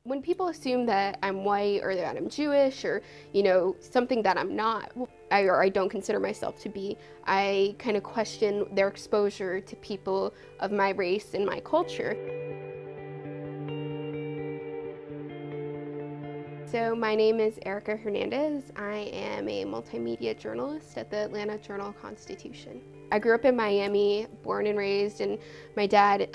When people assume that I'm white or that I'm Jewish or, something that I'm not, or I don't consider myself to be, I kind of question their exposure to people of my race and my culture. So my name is Erica Hernandez. I am a multimedia journalist at the Atlanta Journal-Constitution. I grew up in Miami, born and raised, and my dad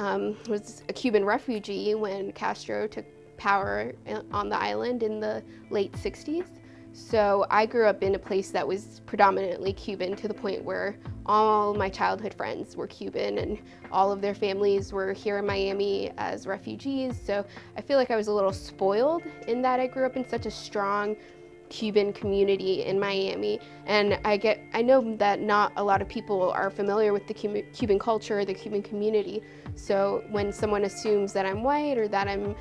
was a Cuban refugee when Castro took power on the island in the late 60s. So I grew up in a place that was predominantly Cuban, to the point where all my childhood friends were Cuban and all of their families were here in Miami as refugees. So I feel like I was a little spoiled in that I grew up in such a strong Cuban community in Miami, and I know that not a lot of people are familiar with the Cuban culture, the Cuban community. So when someone assumes that I'm white or that I'm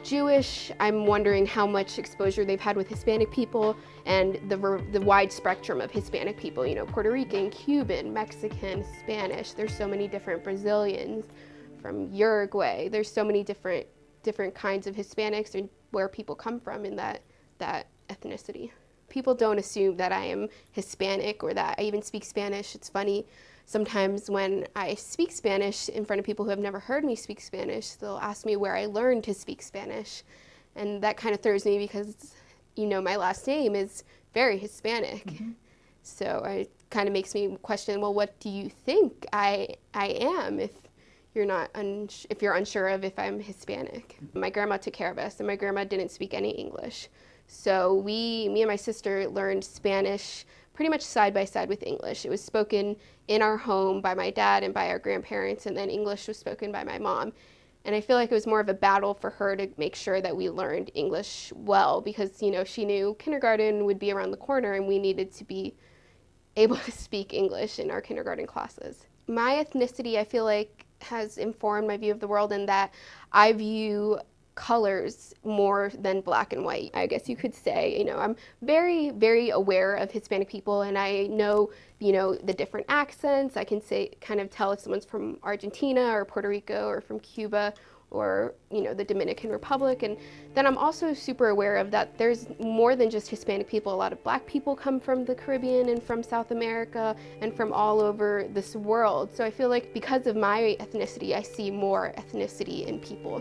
Jewish, I'm wondering how much exposure they've had with Hispanic people and the wide spectrum of Hispanic people, Puerto Rican, Cuban, Mexican, Spanish. There's so many different Brazilians from Uruguay. There's so many different kinds of Hispanics and where people come from in that ethnicity. People don't assume that I am Hispanic or that I even speak Spanish. It's funny, sometimes when I speak Spanish in front of people who have never heard me speak Spanish, they'll ask me where I learned to speak Spanish. And that kind of throws me because, my last name is very Hispanic. Mm-hmm. So it kind of makes me question, well, what do you think I am if you're unsure of if I'm Hispanic? My grandma took care of us, and my grandma didn't speak any English. So me and my sister learned Spanish pretty much side by side with English. It was spoken in our home by my dad and by our grandparents, and then English was spoken by my mom. And I feel like it was more of a battle for her to make sure that we learned English well, because, she knew kindergarten would be around the corner and we needed to be able to speak English in our kindergarten classes. My ethnicity, I feel like, has informed my view of the world in that I view colors more than black and white, I guess you could say. I'm very, very aware of Hispanic people, and I know, the different accents. I can kind of tell if someone's from Argentina or Puerto Rico or from Cuba or, the Dominican Republic. And then I'm also super aware of that there's more than just Hispanic people. A lot of black people come from the Caribbean and from South America and from all over this world. So I feel like because of my ethnicity, I see more ethnicity in people.